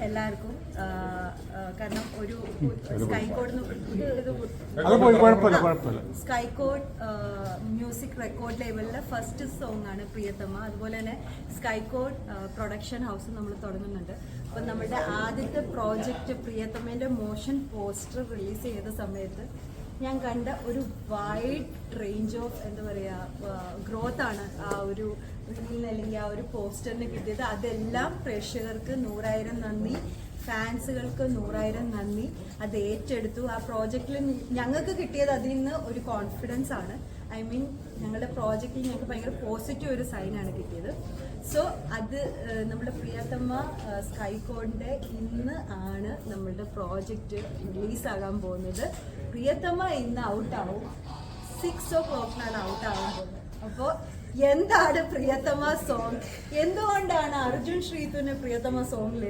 എല്ലാവർക്കും. കാരണം ഒരു സ്കൈകോഡ് മ്യൂസിക് റെക്കോർഡ് ലേബലിലെ ഫസ്റ്റ് സോങ് ആണ് പ്രിയതമ. അതുപോലെ തന്നെ സ്കൈകോഡ് പ്രൊഡക്ഷൻ ഹൗസ് നമ്മൾ തുടങ്ങുന്നുണ്ട്. അപ്പം നമ്മുടെ ആദ്യത്തെ പ്രോജക്റ്റ് പ്രിയതമേൻ്റെ മോഷൻ പോസ്റ്റർ റിലീസ് ചെയ്ത സമയത്ത് ഞാൻ കണ്ട ഒരു വൈഡ് റേഞ്ച് ഓഫ് എന്താ പറയുക ഗ്രോത്ത് ആണ് ആ ഒരു റീലിന് അല്ലെങ്കിൽ ആ ഒരു പോസ്റ്ററിന് കിട്ടിയത്. അതെല്ലാം പ്രേക്ഷകർക്ക് 100,000 നന്ദി, ഫാൻസുകൾക്ക് 100,000 നന്ദി. അത് ഏറ്റെടുത്തു. ആ പ്രോജക്റ്റിൽ ഞങ്ങൾക്ക് കിട്ടിയത് അതിൽ നിന്ന് ഒരു കോൺഫിഡൻസ് ആണ്. ഐ മീൻ ഞങ്ങളുടെ പ്രോജക്റ്റിൽ ഞങ്ങൾക്ക് ഭയങ്കര പോസിറ്റീവ് ഒരു സൈനാണ് കിട്ടിയത്. സോ അത് നമ്മുടെ പ്രിയതമ സ്കൈകോഡിൻ്റെ ഇന്ന് ആണ് നമ്മളുടെ പ്രോജക്റ്റ് റിലീസാകാൻ പോകുന്നത്. പ്രിയതമ ഇന്ന് ഔട്ടാവും, 6 o'clock ഔട്ടാവാൻ പോകുന്നത്. അപ്പോൾ എന്താണ് പ്രിയതമ സോങ്, എന്തുകൊണ്ടാണ് അർജുൻ ശ്രീതുവിന് പ്രിയതമ സോങ്ങിൽ